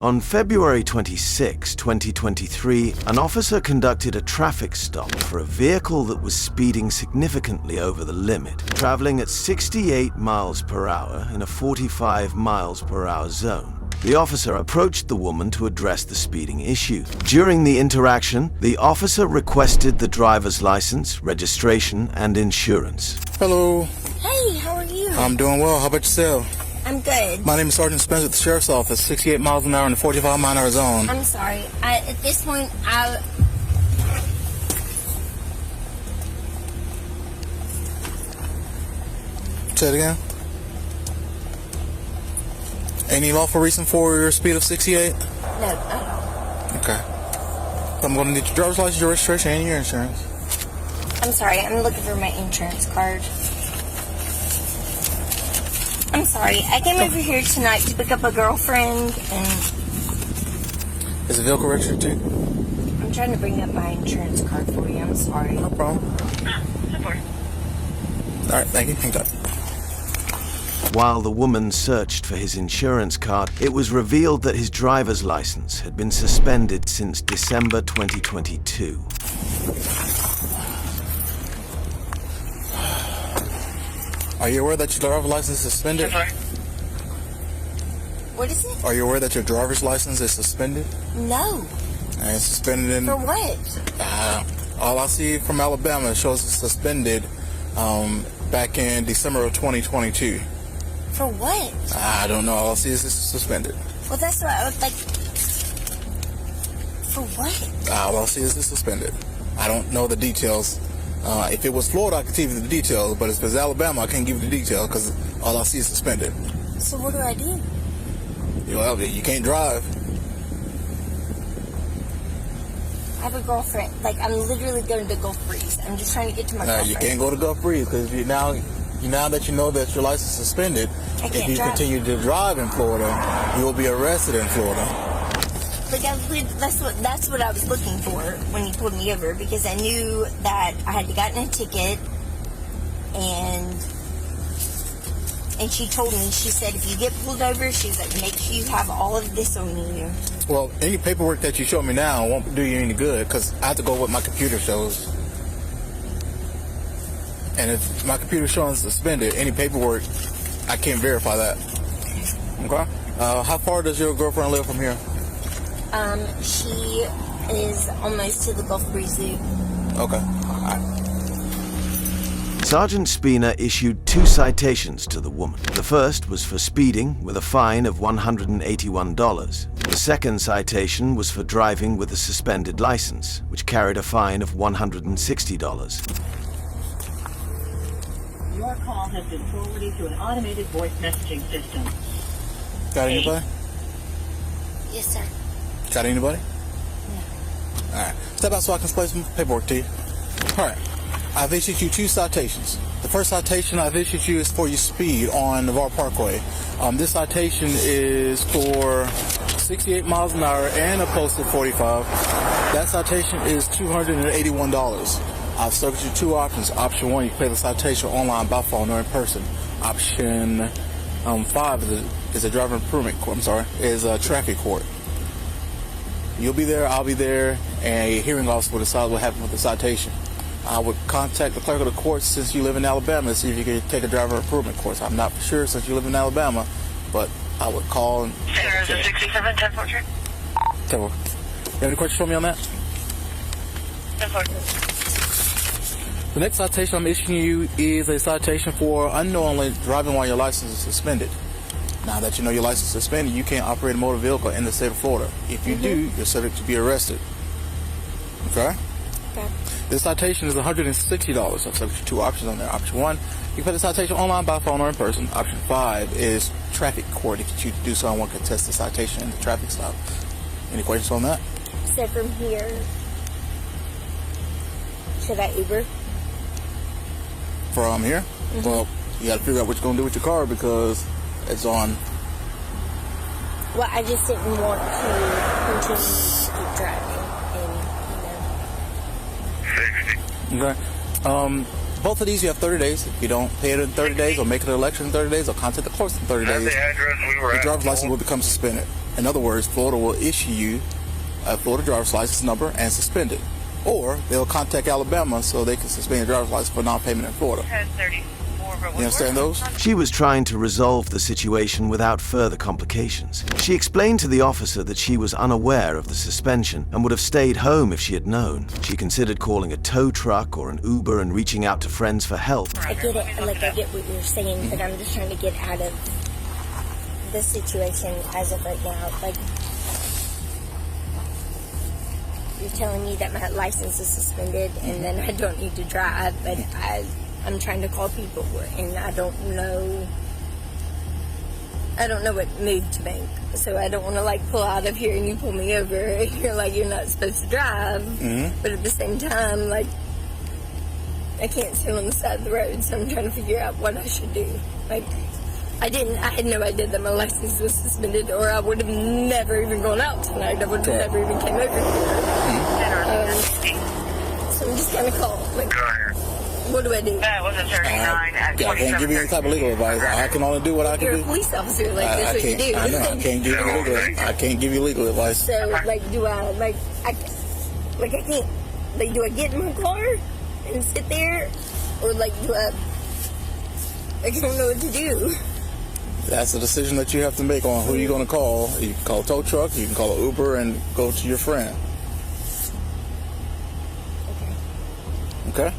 On February 26, 2023, an officer conducted a traffic stop for a vehicle that was speeding significantly over the limit, traveling at 68 miles per hour in a 45 miles per hour zone. The officer approached the woman to address the speeding issue. During the interaction, the officer requested the driver's license, registration, and insurance. Hello. Hey, how are you? I'm doing well. How about yourself? I'm good. My name is Sergeant Spencer at the Sheriff's Office, 68 miles an hour in a 45 mile an hour zone. I'm sorry. At this point, Say it again. Any lawful reason for your speed of 68? No, not at all. Okay. I'm going to need your driver's license, your registration, and your insurance. I'm sorry. I'm looking for my insurance card. I'm sorry. I came over here tonight to pick up a girlfriend, and Is the vehicle registered to you? I'm trying to bring up my insurance card for you. I'm sorry. No problem. All right, thank you. Hang tight. While the woman searched for his insurance card, it was revealed that his driver's license had been suspended since December 2022. Are you aware that your driver's license is suspended? What is it? Are you aware that your driver's license is suspended? No. And it's suspended in... For what? All I see from Alabama shows it's suspended back in December of 2022. For what? I don't know. All I see is it's suspended. Well, that's what I would like. For what? All I see is it's suspended. I don't know the details. If it was Florida, I could give you the details, but if it's Alabama, I can't give you the details because all I see is suspended. So what do I do? Well, you can't drive. I have a girlfriend. Like, I'm literally going to Gulf Breeze. I'm just trying to get to my girlfriend. You can't go to Gulf Breeze because now that you know that your license is suspended, if you continue to drive in Florida, you will be arrested in Florida. Like, that's what I was looking for when you pulled me over, because I knew that I had gotten a ticket, and she told me, she said, if you get pulled over, she's like, make sure you have all of this on you. Well, any paperwork that you show me now won't do you any good because I have to go with what my computer shows. And if my computer's showing suspended, any paperwork, I can't verify that. Okay? How far does your girlfriend live from here? She is almost to the Gulf Breeze Zoo. Okay. All right. Sergeant Spina issued 2 citations to the woman. The first was for speeding with a fine of $181. The second citation was for driving with a suspended license, which carried a fine of $160. Your call has been forwarded to an automated voice messaging system. Got anybody? Yes, sir. Got anybody? No. All right. Step out so I can explain some paperwork to you. All right. I've issued you 2 citations. The first citation I've issued you is for your speed on Navarre Parkway. This citation is for 68 miles an hour and a posted 45. That citation is $281. I've served you 2 options. Option 1, you can pay the citation online by phone or in person. Option 5 is a driver improvement court. Is a traffic court. You'll be there, I'll be there, and a hearing officer will decide what happened with the citation. I would contact the clerk of the court since you live in Alabama to see if you can take a driver improvement course. I'm not for sure since you live in Alabama, but I would call and... Center is 67, 10 Portrait. You have any questions for me on that? 10 Portrait. The next citation I'm issuing you is a citation for unknowingly driving while your license is suspended. Now that you know your license is suspended, you can't operate a motor vehicle in the state of Florida. If you do, you're subject to be arrested. Okay? Okay. This citation is $160. I've subject to 2 options on there. Option 1, you can pay the citation online, by phone, or in person. Option 5 is traffic court. If you choose to do so, I want to contest the citation in the traffic stop. Any questions on that? So from here, should I Uber? From here? Well, you got to figure out what you're going to do with your car because it's on. Well, I just didn't want to continue to keep driving, and Okay. Both of these you have 30 days. If you don't pay it in 30 days or make an election in 30 days or contact the course in 30 days, The address we were your at. driver's license will become suspended. In other words, Florida will issue you a Florida driver's license number and suspend it. Or they'll contact Alabama so they can suspend your driver's license for non-payment in Florida. 1034, but You understand those? She was trying to resolve the situation without further complications. She explained to the officer that she was unaware of the suspension and would have stayed home if she had known. She considered calling a tow truck or an Uber and reaching out to friends for help. I get it, like I get what you're saying, but I'm just trying to get out of the situation as of right now. Like, you're telling me that my license is suspended and then I don't need to drive, but I'm trying to call people and I don't know what move to make. So I don't want to like pull out of here and you pull me over and you're like, you're not supposed to drive. But at the same time, like, I can't sit on the side of the road, so I'm trying to figure out what I should do. Like, I had no idea that my license was suspended, or I would have never even gone out tonight. I would have never even came over here. So I'm just gonna call. Like, what do I do? That was a 39 at I can't give you any type of legal advice. I can only do what I can You're do. a police officer, like that's what you do. I know. I can't give you legal advice. So, like, do I, like, I can't, like, do I get in my car and sit there, or like, do I don't know what to do. That's a decision that you have to make on who you're going to call. You can call a tow truck, you can call an Uber, and go to your friend. Okay?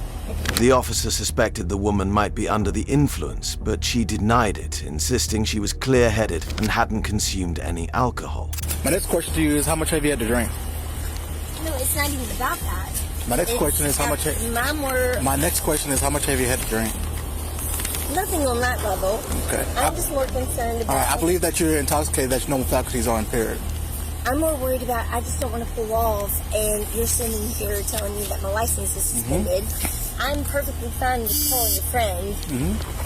The officer suspected the woman might be under the influence, but she denied it, insisting she was clear-headed and hadn't consumed any alcohol. My next question to you is, how much have you had to drink? No, it's not even about that. My next question is, how much have you had to drink? Nothing on that level. Okay. I'm just more concerned about... All right, I believe that you're intoxicated, that your normal faculties are impaired. I'm more worried about, I just don't want to pull off, and you're sitting here telling me that my license is suspended. I'm perfectly fine with calling a friend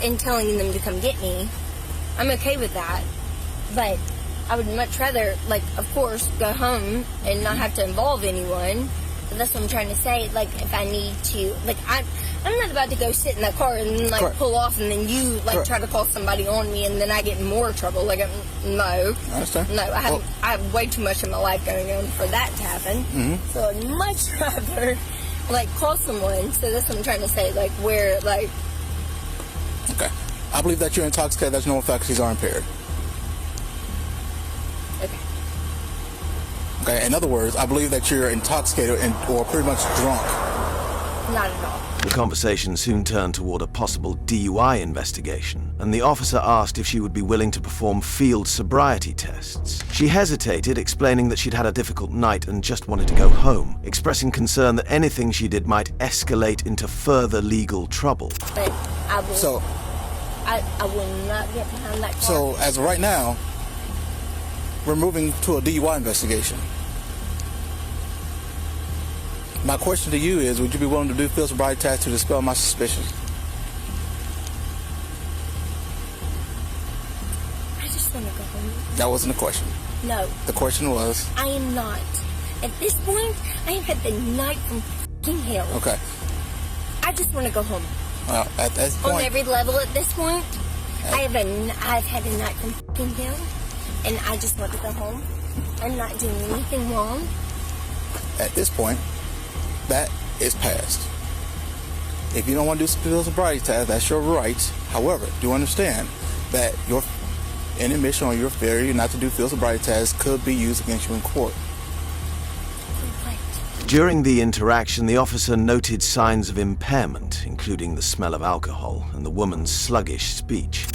and telling them to come get me. I'm okay with that. But I would much rather, like, of course, go home and not have to involve anyone. But that's what I'm trying to say. Like, if I need to, like, I'm not about to go sit in that car and, like, Correct. pull off and then you, like, Correct. try to call somebody on me and then I get in more trouble. Like, no. I understand. No, I have way too much in my life going on for that to happen. So I'd much rather, like, call someone. So that's what I'm trying to say. Like, where, like... Okay. I believe that you're intoxicated, that your normal faculties are impaired. Okay. Okay, in other words, I believe that you're intoxicated or pretty much drunk. Not at all. The conversation soon turned toward a possible DUI investigation, and the officer asked if she would be willing to perform field sobriety tests. She hesitated, explaining that she'd had a difficult night and just wanted to go home, expressing concern that anything she did might escalate into further legal trouble. But I will... So, I will not get behind that car. so as of right now, we're moving to a DUI investigation. My question to you is, would you be willing to do field sobriety tests to dispel my suspicions? I just want to go home. That wasn't a question. No, The question was, I am not. At this point, I have had the night from f***ing hell. okay, I just want to go home. at this On point, every level at this point, I've had a night from f***ing hell, and I just want to go home. I'm not doing anything wrong. at this point, that is past. If you don't want to do field sobriety test, that's your right. However, do understand that your inadmission or your failure not to do field sobriety test could be used against you in court. During the interaction, the officer noted signs of impairment, including the smell of alcohol and the woman's sluggish speech.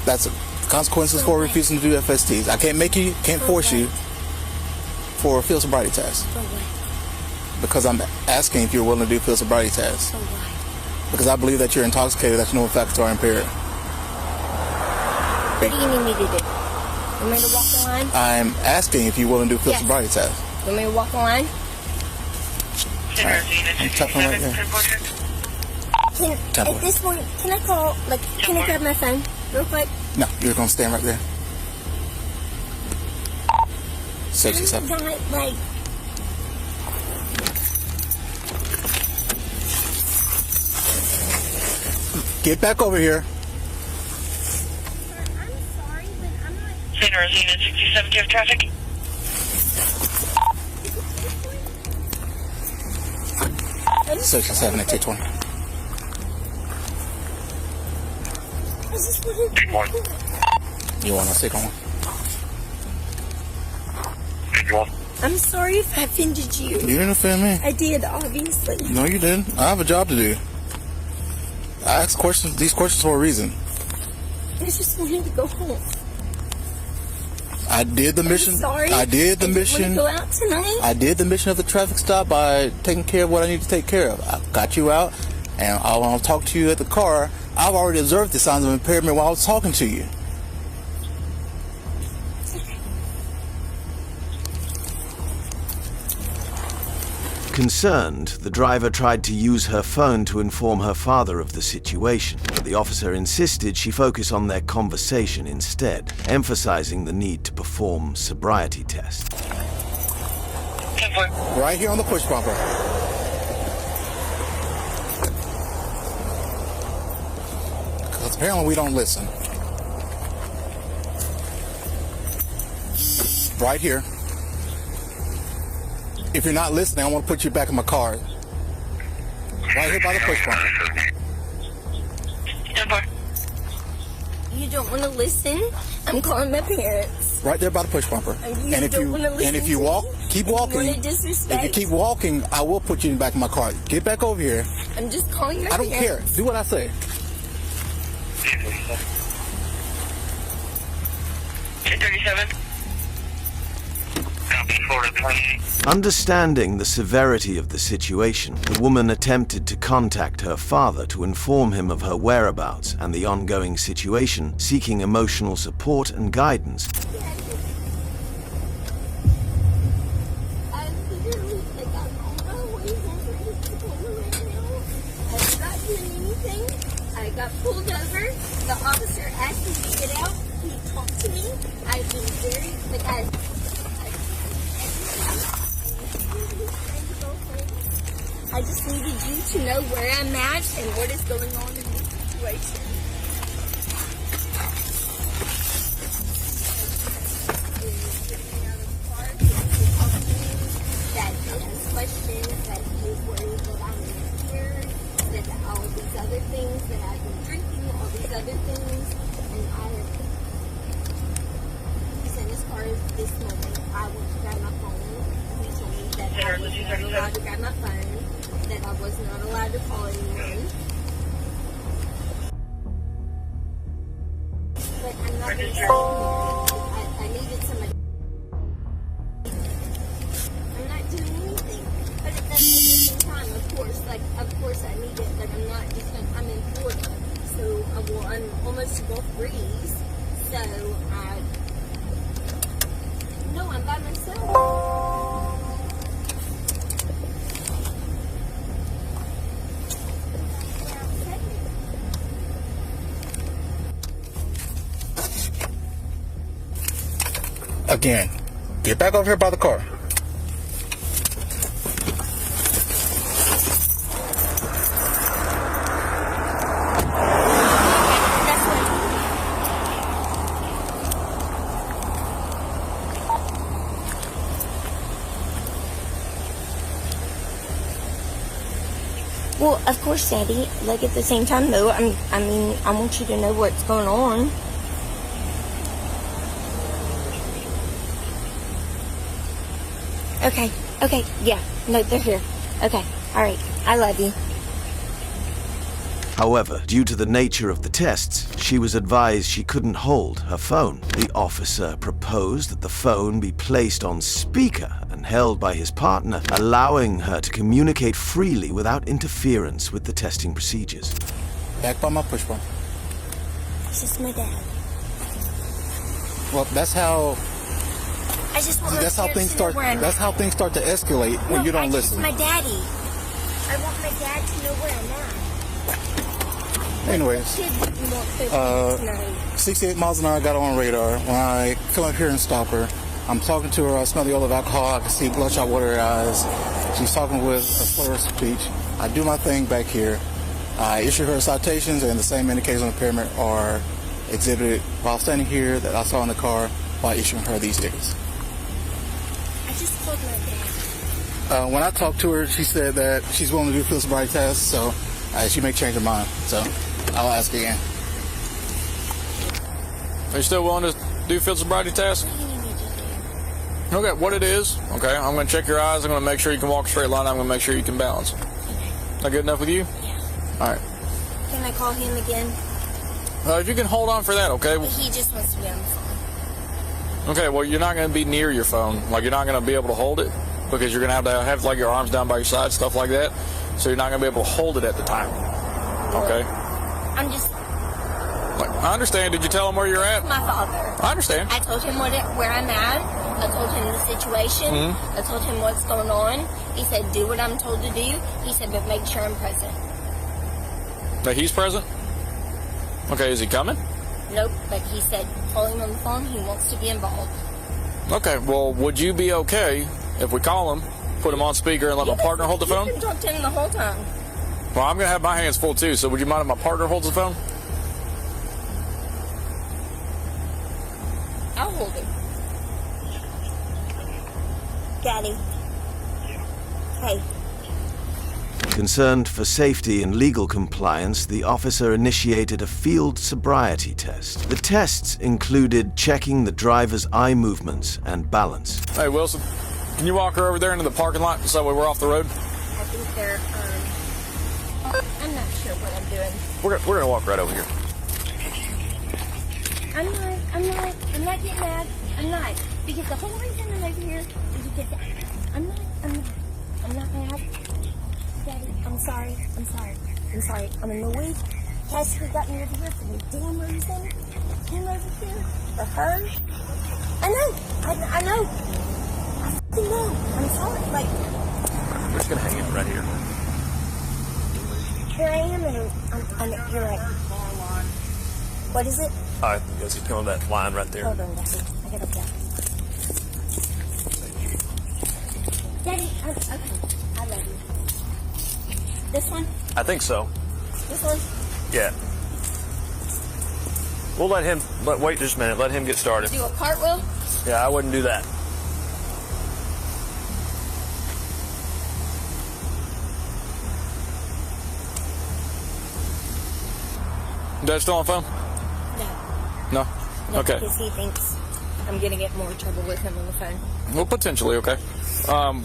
That's it. Consequences for refusing to do FSTs. I can't force you for a field sobriety test. For what? Because I'm asking if you're willing to do field sobriety test. For what? Because I believe that you're intoxicated, that your normal faculties are impaired. What do you need me to do? You want me to walk the line? I'm asking if you're willing to do field Yes. sobriety test. You want me to walk the line? I'm tapping right there. At this point, can I call, like, can I grab my phone real quick? No, you're going to stand right there. 67. I'm not, like... Get back over here. I'm sorry. St. Rosine and 67, do you have traffic? Section 7 at 220. You want a second one? I'm sorry if I offended you. You didn't offend me. I did, obviously. No, you didn't. I have a job to do. I ask these questions for a reason. I just wanted to go home. I did the mission. Sorry. I did the I mission. didn't want to go out tonight. I did the mission of the traffic stop by taking care of what I need to take care of. I got you out, and I want to talk to you at the car. I've already observed the signs of impairment while I was talking to you. Concerned, the driver tried to use her phone to inform her father of the situation, but the officer insisted she focus on their conversation instead, emphasizing the need to perform sobriety tests. Right here on the push bumper. Because apparently we don't listen. Right here. If you're not listening, I want to put you back in my car. Right here by the push bumper. You don't want to listen? I'm calling my parents. Right there by the push bumper. You And if don't you wanna listen if you to walk, me? keep You walking. wanna disrespect? If you keep walking, I will put you back in my car. Get back over here. I'm just calling my I don't care. parents. Do what I say. K37. Copy 428. Understanding the severity of the situation, the woman attempted to contact her father to inform him of her whereabouts and the ongoing situation, seeking emotional support and guidance. I literally think I'm on my way home from the diploma right now. I'm not doing anything. I got pulled over. The officer asked me to get out. He talked to me. I've been very, I just needed you to know where I'm at and what is going on in this situation. That he has questions, that he is worried that I'm impaired, that all these other things, that I've been drinking, all these other things, and he's in his car this morning. I went to grab my phone. He told me that I was not allowed to grab my phone, that I was not allowed to call anyone. But I'm not going to say anything. I needed somebody. I'm not doing anything. But at the same time, of course I need it, but I'm not just going to, I'm in Florida. So, I'm almost to Gulf Breeze. So, no, I'm by myself. Again, get back over here by the car. Well, of course, Daddy. Like, at the same time, though, I want you to know what's going on. Okay, yeah. No, they're here. Okay, alright. I love you. However, due to the nature of the tests, she was advised she couldn't hold her phone. The officer proposed that the phone be placed on speaker and held by his partner, allowing her to communicate freely without interference with the testing procedures. Back by my push bumper. It's just my dad. Well, that's how I just want that's how things start. That's how things start to escalate when you don't listen. My daddy. I want my dad to know where I'm at. Anyways, 68 miles an hour, I got on radar. When I come up here and stop her, I'm talking to her. I smell the odor of alcohol. I can see bloodshot water in her eyes. She's talking with a slur of speech. I do my thing back here. I issue her citations, and the same indications of impairment are exhibited while standing here that I saw in the car. by issuing her these tickets. I just called my dad. When I talked to her, she said that she's willing to do field sobriety tests, so she may change her mind. So I'll ask again. Are you still willing to do field sobriety tests? What do you need me to do? Okay, what it is, okay, I'm going to check your eyes. I'm going to make sure you can walk a straight line. I'm going to make sure you can balance. That good enough with you? Yeah. All right. Can I call him again? If you can hold on for that, okay? He just wants to be on the phone. Okay, well, you're not going to be near your phone. Like, you're not going to be able to hold it because you're going to have like, your arms down by your side, stuff like that. So you're not going to be able to hold it at the time. Okay? I'm just... Like, I understand. Did you tell him where you're at? My father. I understand. I told him where I'm at. I told him the situation. I told him what's going on. He said, do what I'm told to do. He said, but make sure I'm present. That he's present? Okay, is he coming? Nope, but he said, call him on the phone. He wants to be involved. Okay, well, would you be okay if we call him, put him on speaker, and let my partner hold the phone? You can talk to him the whole time. Well, I'm going to have my hands full, too, so would you mind if my partner holds the phone? I'll hold him. Daddy. Hey. Concerned for safety and legal compliance, the officer initiated a field sobriety test. The tests included checking the driver's eye movements and balance. Hey, Wilson, can you walk her over there into the parking lot so we're off the road? I think they're, I'm not sure what I'm doing. We're going to walk right over here. I'm not getting mad. I'm not. Because the whole reason I'm over here is because I'm not mad. Daddy, I'm sorry. I'm annoyed. Cassie got me over here for the damn reason. Came over here for her. I know. I know. I fucking know. I'm sorry. Like, We're just going to hang it right here. here I am, and I'm you're right. What is it? All right, you guys keep going that line right there. Hold on, Daddy. I gotta go. Daddy, okay. I love you. This one? I think so. This one? Yeah. We'll wait just a minute. Let him get started. Do a cartwheel? Yeah, I wouldn't do that. Dad still on the phone? No. No? Okay. Because he thinks I'm gonna get more trouble with him on the phone. Well, potentially, okay.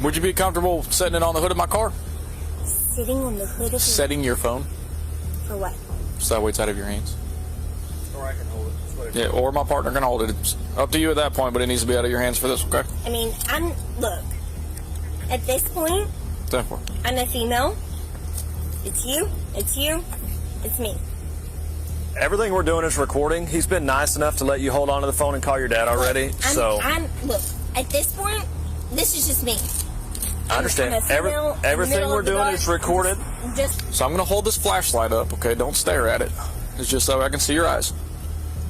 Would you be comfortable setting it on the hood of my car? Sitting on the hood of Setting your phone For what? so that way it's out of your hands. Or I can hold it. Yeah, or my partner can hold it. It's up to you at that point, but it needs to be out of your hands for this, okay? I mean, look, at this point, 10-4. I'm a female. It's you, it's me. Everything we're doing is recording. He's been nice enough to let you hold on to the phone and call your dad already. Look, at this point, this is just me. I understand. I'm a female, Everything we're doing is recorded. So I'm going to hold this flashlight up, okay? Don't stare at it. It's just so I can see your eyes.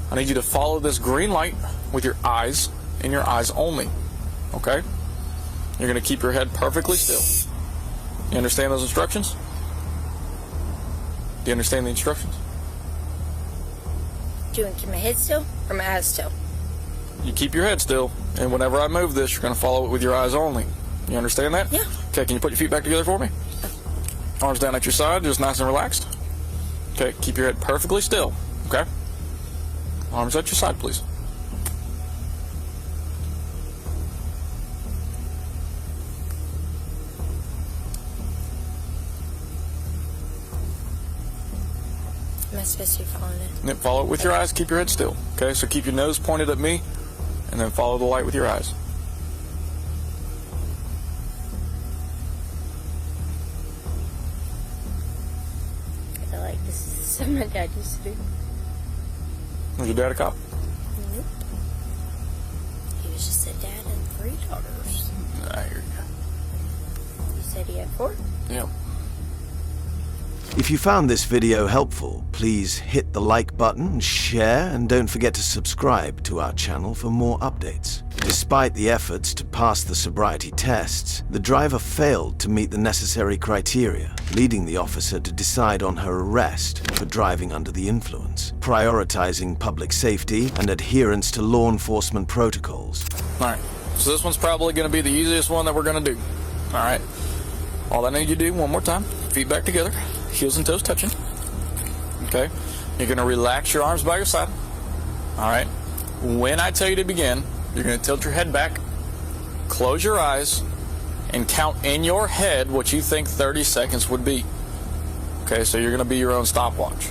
I need you to follow this green light with your eyes and your eyes only, okay? You're going to keep your head perfectly still. You understand those instructions? Do you understand the instructions? Do you want to keep my head still or my eyes still? You keep your head still, and whenever I move this, you're going to follow it with your eyes only. You understand that? Yeah. Okay, can you put your feet back together for me? Arms down at your side, just nice and relaxed. Okay, keep your head perfectly still, okay? Arms at your side, please. Am I supposed to be following it? Yep, follow it with your eyes, keep your head still. Okay, so keep your nose pointed at me, and then follow the light with your eyes. I feel like this is something my dad used to do. Was your dad a cop? Nope. He was just a dad and 3 daughters. I hear you. You said he had 4? Yep. If you found this video helpful, please hit the like button, share, and don't forget to subscribe to our channel for more updates. Despite the efforts to pass the sobriety tests, the driver failed to meet the necessary criteria, leading the officer to decide on her arrest for driving under the influence, prioritizing public safety and adherence to law enforcement protocols. Alright, so this one's probably going to be the easiest one that we're going to do. Alright, all I need you to do one more time, feet back together, heels and toes touching. Okay, you're going to relax your arms by your side. Alright, when I tell you to begin, you're going to tilt your head back, close your eyes, and count in your head what you think 30 seconds would be. Okay, so you're going to be your own stopwatch.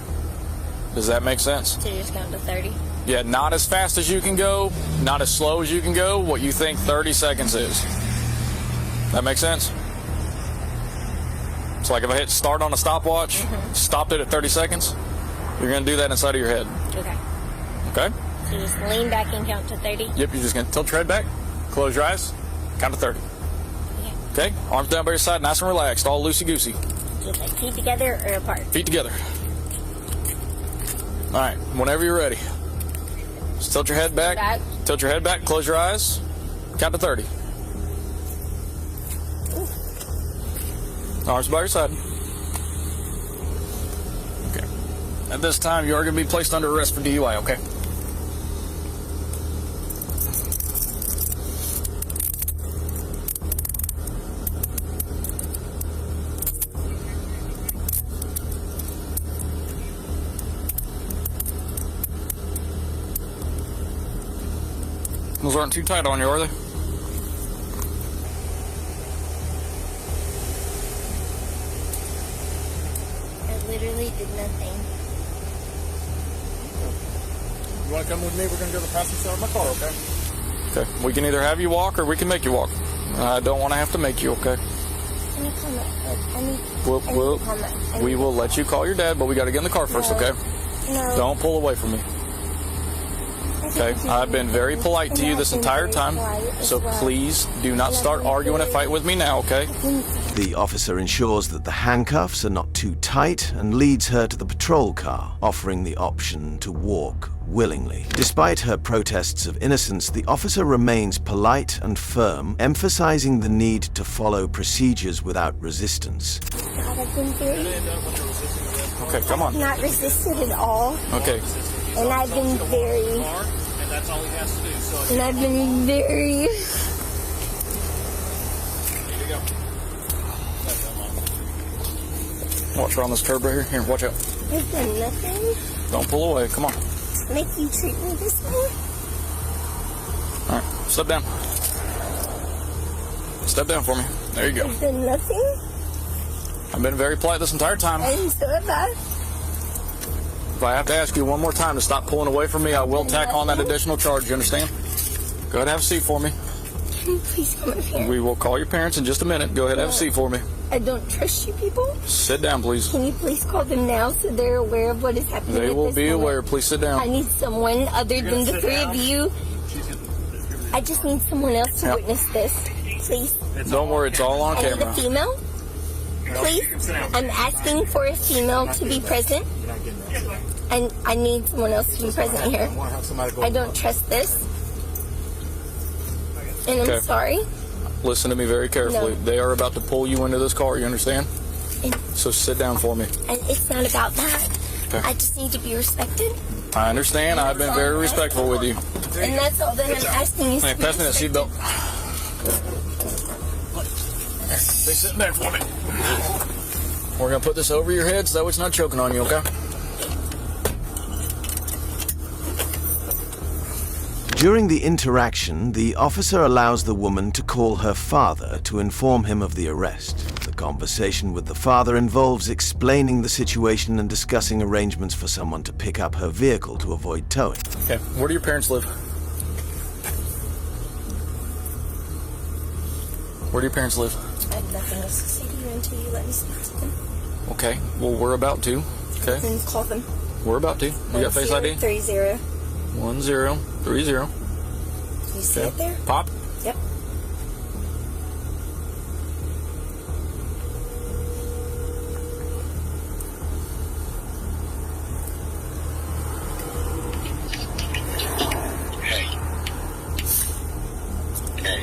Does that make sense? So you just count to 30? Yeah, not as fast as you can go, not as slow as you can go, what you think 30 seconds is. That make sense? So like if I hit start on a stopwatch, stopped it at 30 seconds, you're going to do that inside of your head. Okay. Okay? So just lean back and count to 30? Yep, you're just going to tilt your head back, close your eyes, count to 30. Okay? Arms down by your side, nice and relaxed, all loosey-goosey. Just like feet together or apart? Feet together. All right, whenever you're ready. Just tilt your head back. Tilt your head back, close your eyes, count to 30. Arms by your side. Okay. At this time, you are going to be placed under arrest for DUI, okay? Those aren't too tight on you, are they? I literally did nothing. You want to come with me? We're going to go to the passenger side of my car, okay? Okay. We can either have you walk or we can make you walk. I don't want to have to make you, okay? Can you call my... We will let you call your dad, but we got to get in the car first, okay? No. Don't pull away from me. Okay, I've been very polite to you this entire time, so please do not start arguing and fight with me now, okay? The officer ensures that the handcuffs are not too tight and leads her to the patrol car, offering the option to walk willingly. Despite her protests of innocence, the officer remains polite and firm, emphasizing the need to follow procedures without resistance. God, I've been very... Okay, come on. Not resisted at all. Okay. And I've been very... That's all he has to do. So and I've been very... Here you go. Watch around this curb right here. Here, watch out. I've done nothing. Don't pull away. Come on. Make you treat me this way? All right, step down. Step down for me. There you go. I've done nothing. I've been very polite this entire time. And so have I. If I have to ask you one more time to stop pulling away from me, I will tack on that additional charge. You understand? Go ahead and have a seat for me. Can you please call my parents? We will call your parents in just a minute. Go ahead and have a seat for me. I don't trust you people. Sit down, please. Can you please call them now so they're aware of what is happening? They will be aware. Please sit down. I need someone other than the three of you. I just need someone else to witness this. Please. Don't worry, it's all on I need camera. a female. Please. I'm asking for a female to be present. And I need someone else to be present here. I don't trust this. And I'm sorry. Listen to me very carefully. No. They are about to pull you into this car, you understand? And, So sit down for me. and it's not about that. Okay. I just need to be respected. I understand. I've been very respectful with you. And that's all that I'm asking you to Hey, be pass me that respected. seatbelt. Stay sitting there for me. We're going to put this over your head so that way it's not choking on you, okay? During the interaction, the officer allows the woman to call her father to inform him of the arrest. The conversation with the father involves explaining the situation and discussing arrangements for someone to pick up her vehicle to avoid towing. Okay, where do your parents live? Where do your parents live? I have nothing else to say to you until you let me speak to them. Okay, well, we're about to. Okay, Then call them. we're about to. You got Face ID? 1030. 1030. You see it there? Pop. Yep.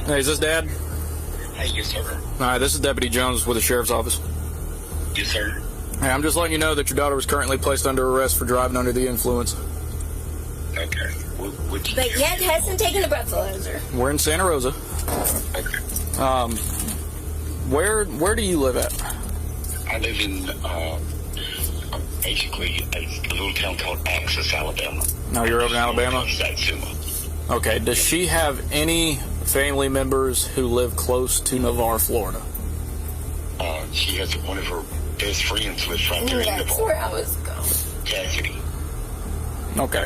Hey, is this Dad? Hey, yes, sir. All right, this is Deputy Jones with the Sheriff's Office. Yes, sir. Hey, I'm just letting you know that your daughter was currently placed under arrest for driving under the influence. Okay. Which But yet hasn't taken a breathalyzer. We're in Santa Rosa. Okay. Where do you live at? I live in basically a little town called Axis, Alabama. No, you're over in Alabama? Satsuma. Okay, does she have any family members who live close to Navarre, Florida? She has one of her best friends lives right there in That's where Navarre. I was going. Cassidy. Okay.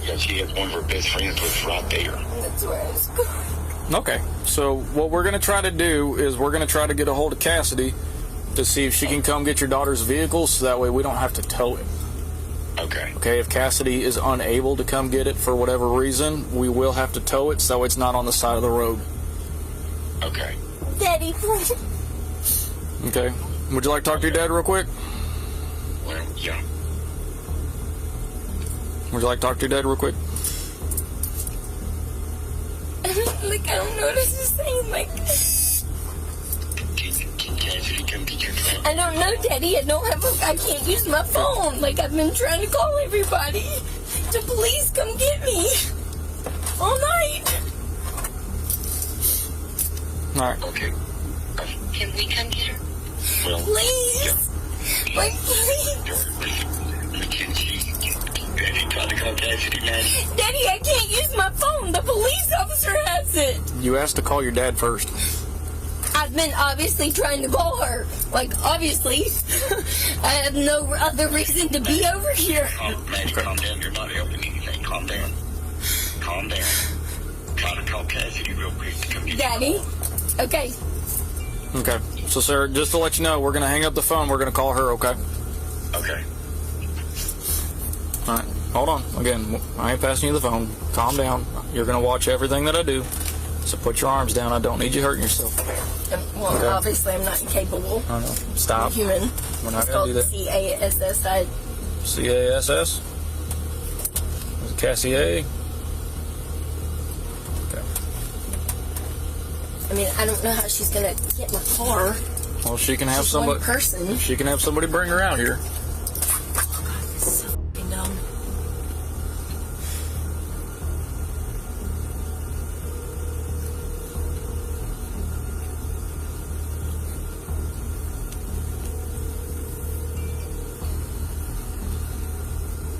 Yeah, she has one of her best friends lives right there. That's where I was going. Okay, so what we're going to try to do is we're going to try to get a hold of Cassidy to see if she can come get your daughter's vehicle so that way we don't have to tow it. Okay. Okay, if Cassidy is unable to come get it for whatever reason, we will have to tow it so it's not on the side of the road. Okay. Daddy, please. Okay. Would you like to talk to your dad real quick? Well, yeah. Would you like to talk to your dad real quick? Like, I don't know what to say. Like, Can Cassidy come get your car? I don't know, Daddy. I can't use my phone. Like, I've been trying to call everybody to please come get me all night. All right. Okay. Can we come get her? Well, Please. Like, please. Mackenzie, Daddy tried to call Cassidy, man. Daddy, I can't use my phone. The police officer has it. You asked to call your dad first. I've been obviously trying to call her. Like, obviously. I have no other reason to be over here. Maddie, calm down. You're not helping anything. Calm down. Calm down. Try to call Cassidy real quick to come get Daddy. Okay. Okay. So, sir, just to let you know, we're going to hang up the phone. We're going to call her, okay? you. Okay. All right. Hold on. Again, I ain't passing you the phone. Calm down. You're going to watch everything that I do. So put your arms down. I don't need you hurting yourself. Well, Okay. obviously, I'm not incapable. I know. Stop. Human. We're not It's going to do called that. CASS. CASS? Is it Cassie A? Okay. I mean, I don't know how she's gonna get in my car. Well, she can have She's somebody. one person. She can have somebody bring her out here. This is so fucking dumb.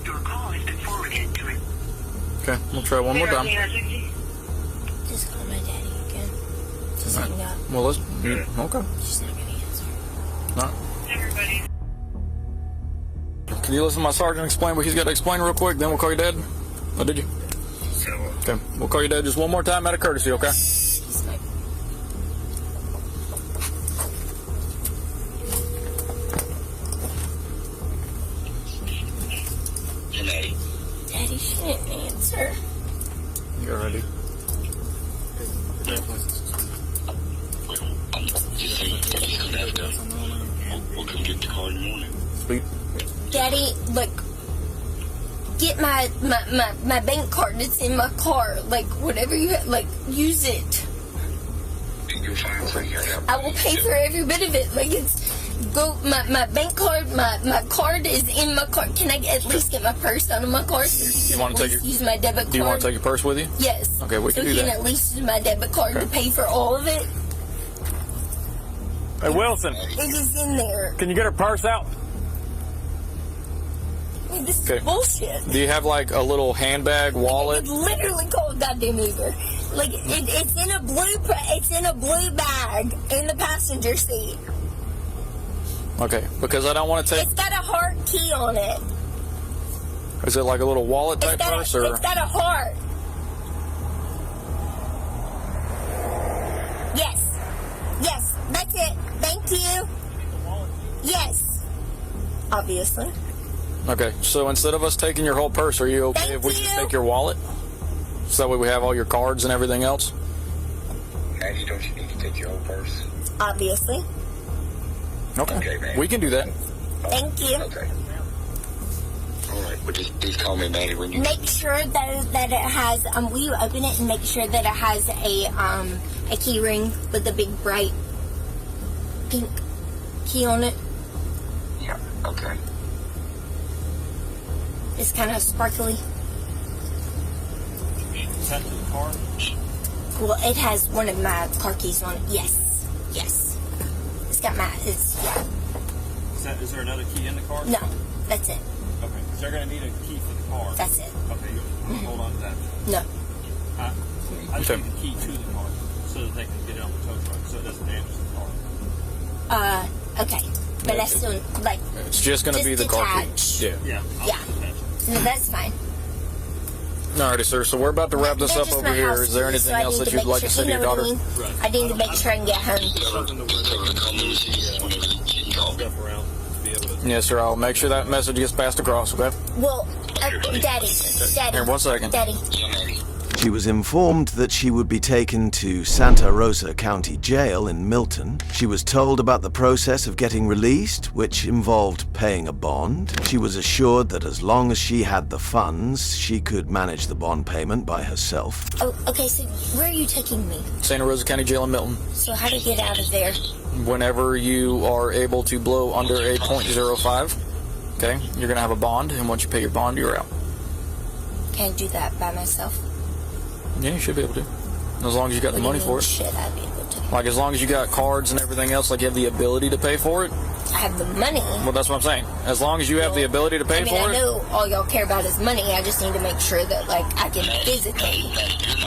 Your call has been forwarded to it. Okay, we'll try one more time. Just call my daddy again. Just All right. hang up. Well, let's. Okay. She's not gonna answer. All right. Everybody. Can you listen to my sergeant explain what he's got to explain real quick? Then we'll call your dad. Oh, did you? So, Okay. We'll call your dad just one more time out of courtesy, okay? She's like, Maddie. Daddy, she didn't answer. You're ready. I'm just saying, you're just gonna have to. We'll come get the car in the morning. Speak. Daddy, look, get my bank card that's in my car. Like, whatever you have, like, use it. You're fine, so yeah. I will pay for every bit of it. Like, it's, my bank card, my card is in my car. Can I at least get my purse out of my car? You want to take your? Use my debit card? Do you want to take your purse with you? Yes. Okay, we can do So that. can at least use my debit card to pay for all of it? Hey, Wilson, It is in there. can you get her purse out? I mean, this Okay. is bullshit. Do you have like a little handbag wallet? It's literally called goddamn Uber. Like it's in a blue bag in the passenger seat. Okay, because I don't want to take. It's got a heart key on it. Is it like a little wallet type It's purse or? got a heart. Yes, that's it. Thank you. Yes. Obviously. Okay, so instead of us taking your whole purse, are you okay Thank if we just you. take your wallet? So that way we have all your cards and everything else? Maddie, don't you need to take your whole purse? Obviously. Okay. Okay, man. We can do that. Thank you. Okay. All right. Well, just call me Maddie when you... Make sure that it has, will you open it and make sure that it has a key ring with a big bright pink key on it? Yeah, okay. It's kind of sparkly. Is that to the car? Well, it has one of my car keys on it. Yes. Yes. It's got my, yeah. Is there another key in the car? No, that's it. Okay, because they're going to need a key for the car. That's it. Okay, you hold on to that. No. I just need the key to the car so that they can get it on the tow truck so it doesn't damage the car. Okay. But that's still, like, It's just going to be the car key. detach. Yeah. Yeah. Yeah. No, that's fine. Alrighty, sir. So we're about to wrap this They're up just over my here. house Is there keys, anything so I else need that you'd make like to sure- say to you your know what daughter? I mean? I need to make sure I can get home. Something to worry about. Call me when she's called. Stuff around to be able to... Yes, sir. I'll make sure that message gets passed across, okay? Well, Daddy. Here, 1 second. Daddy. Yeah, Maddie. She was informed that she would be taken to Santa Rosa County Jail in Milton. She was told about the process of getting released, which involved paying a bond. She was assured that as long as she had the funds, she could manage the bond payment by herself. Oh, okay, so where are you taking me? Santa Rosa County Jail in Milton. So how to get out of there? Whenever you are able to blow under a .05, okay, you're going to have a bond, and once you pay your bond, you're out. Can't do that by myself. Yeah, you should be able to. As long as you got the money for it. Shit, I'd be able to. Like, as long as you got cards and everything else, like you have the ability to pay for it. I have the money. Well, that's what I'm saying. As long as you have the ability to pay I mean, for I it. know all y'all care about is money. I just need to make sure that, like, I can physically.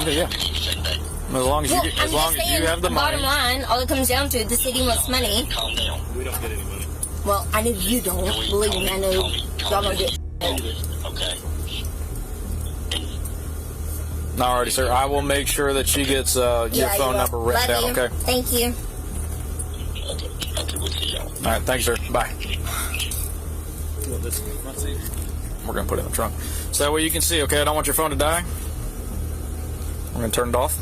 Okay, yeah. As long as you, Well, get, I'm as long just as saying, you have the money. bottom line, all it comes down to, the city wants money. Calm down. We don't get any money. Well, I know you don't. Believe me, I know y'all don't get. Okay. Alrighty, sir. I will make sure that she gets your phone you number will. written Love down, you. okay? Thank you. Okay, we'll see y'all. Alright, thanks, sir. Bye. Well, this is the front seat. We're going to put it in the trunk. So that way you can see, okay? I don't want your phone to die. We're going to turn it off.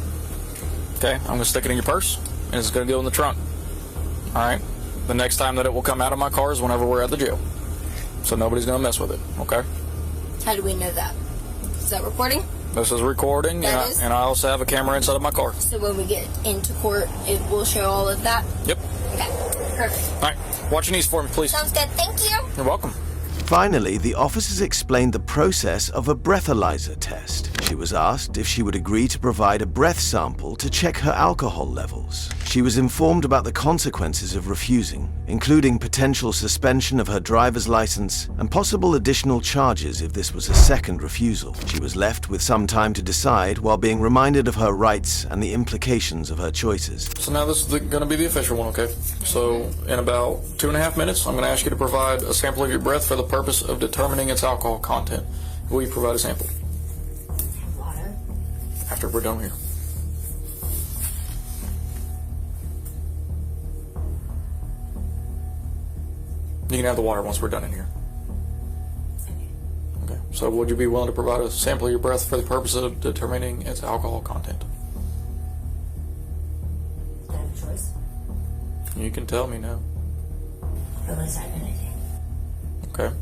Okay? I'm going to stick it in your purse, and it's going to go in the trunk. Alright? The next time that it will come out of my car is whenever we're at the jail. So nobody's going to mess with it, okay? How do we know that? Is that recording? This is recording, That is? and I also have a camera inside of my car. So when we get into court, it will show all of that? Yep. Okay, perfect. Alright. Watch your knees for me, please. Sounds good. Thank you. You're welcome. Finally, the officers explained the process of a breathalyzer test. She was asked if she would agree to provide a breath sample to check her alcohol levels. She was informed about the consequences of refusing, including potential suspension of her driver's license and possible additional charges if this was a second refusal. She was left with some time to decide while being reminded of her rights and the implications of her choices. So now this is going to be the official one, okay? So in about 2.5 minutes, I'm going to ask you to provide a sample of your breath for the purpose of determining its alcohol content. Will you provide a sample? Water. After we're done here. You can have the water once we're done in here. Okay. So would you be willing to provide a sample of your breath for the purpose of determining its alcohol content? Do I have a choice? You can tell me no. What was I gonna do? Okay.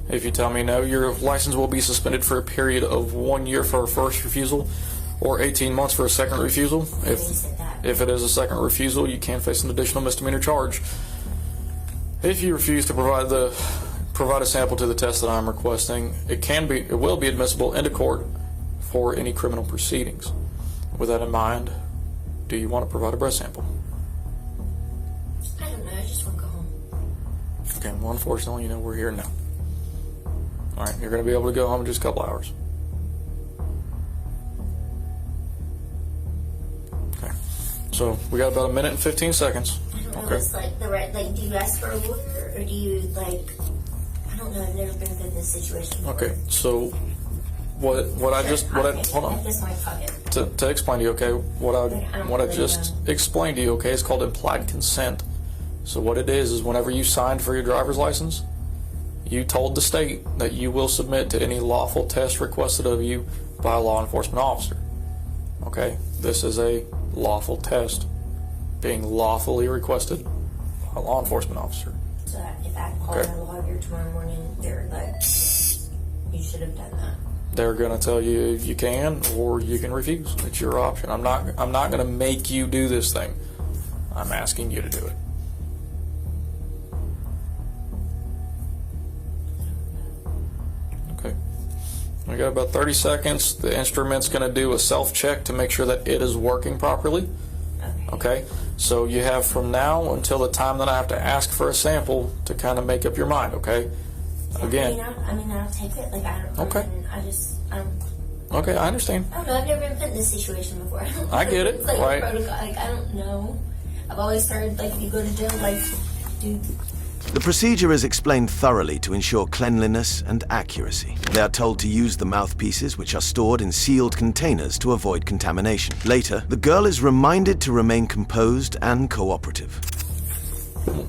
If you tell me no, your license will be suspended for a period of 1 year for a first refusal or 18 months for a second refusal. If it is a second refusal, you can face an additional misdemeanor charge. If you refuse to provide a sample to the test that I'm requesting, it will be admissible into court for any criminal proceedings. With that in mind, do you want to provide a breath sample? I don't know. I just want to go home. Okay, well, unfortunately, we're here now. All right, you're going to be able to go home in just a couple hours. Okay, so we got about 1 minute and 15 seconds. I don't know. Okay. It's like the right. Like, do you ask for a lawyer or do you like? I don't know. I've never been in this situation before. Okay, so hold on. That's my pocket. To explain to you, okay, what I just explained to you, okay, is called implied consent. So what it is whenever you signed for your driver's license, you told the state that you will submit to any lawful test requested of you by a law enforcement officer. Okay, this is a lawful test being lawfully requested by a law enforcement officer. So if I call Okay. my lawyer tomorrow morning, they're like, You should have done that. They're going to tell you you can or you can refuse. It's your option. I'm not going to make you do this thing. I'm asking you to do it. Okay. We got about 30 seconds. The instrument's going to do a self-check to make sure that it is working properly. Okay. So you have from now until the time that I have to ask for a sample to kind of make up your mind. Okay. Again. I'll take it. Like, I don't. Okay. I don't. Okay, I understand. I don't know. I've never been put in this situation before. I get it. It's like right. a protocol. Like, I don't know. I've always heard, like, if you go to jail, like, dude. The procedure is explained thoroughly to ensure cleanliness and accuracy. They are told to use the mouthpieces, which are stored in sealed containers to avoid contamination. Later, the girl is reminded to remain composed and cooperative.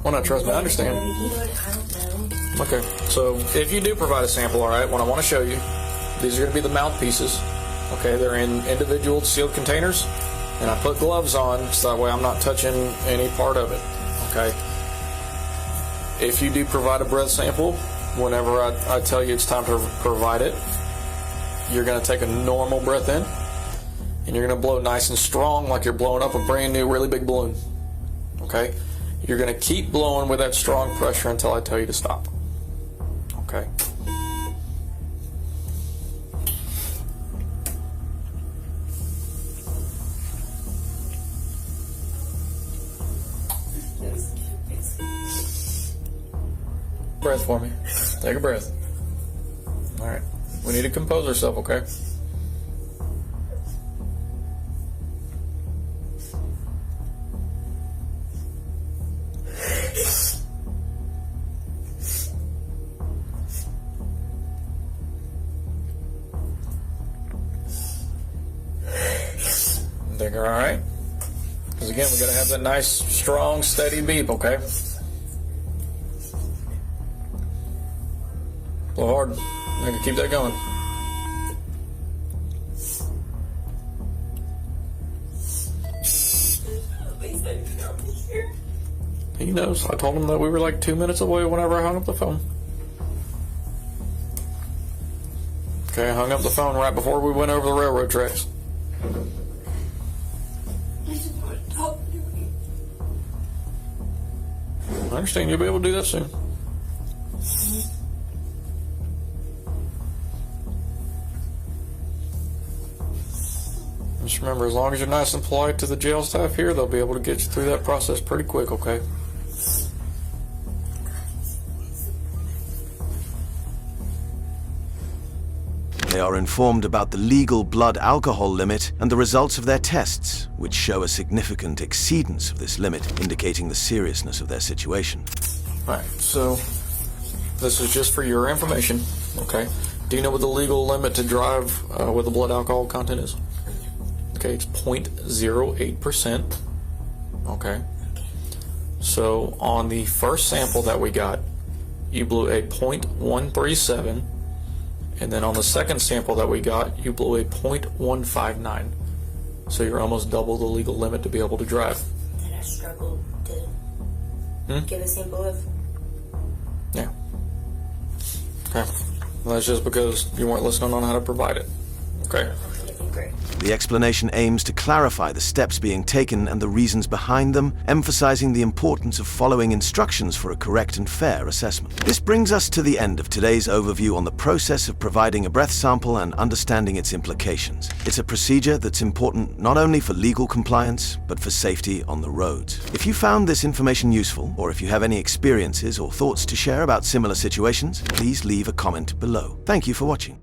Well, not trust me, I understand. You know what? I don't know. Okay, so if you do provide a sample, all right, what I want to show you, these are going to be the mouthpieces. Okay, they're in individual sealed containers, and I put gloves on so that way I'm not touching any part of it. Okay. If you do provide a breath sample, whenever I tell you it's time to provide it, you're going to take a normal breath in, and you're going to blow nice and strong like you're blowing up a brand new really big balloon. Okay? You're going to keep blowing with that strong pressure until I tell you to stop. Okay? Breath for me. Take a breath. All right. We need to compose ourselves, okay? Think you're all right? Because again, we got to have that nice, strong, steady beep, okay? Blow hard. I can keep that going. He knows. I told him that we were like 2 minutes away whenever I hung up the phone. Okay, I hung up the phone right before we went over the railroad tracks. I understand. You'll be able to do that soon. Just remember, as long as you're nice and polite to the jail staff here, they'll be able to get you through that process pretty quick, okay? They are informed about the legal blood alcohol limit and the results of their tests, which show a significant exceedance of this limit, indicating the seriousness of their situation. Alright, so this is just for your information, okay? Do you know what the legal limit to drive with the blood alcohol content is? Okay, it's 0.08%. Okay. So on the first sample that we got, you blew a 0.137, and then on the second sample that we got, you blew a 0.159. So you're almost double the legal limit to be able to drive. That I struggled to give a sample of. Yeah. Okay. Well, that's just because you weren't listening on how to provide it. Okay. Great. The explanation aims to clarify the steps being taken and the reasons behind them, emphasizing the importance of following instructions for a correct and fair assessment. This brings us to the end of today's overview on the process of providing a breath sample and understanding its implications. It's a procedure that's important not only for legal compliance, but for safety on the roads. If you found this information useful, or if you have any experiences or thoughts to share about similar situations, please leave a comment below. Thank you for watching.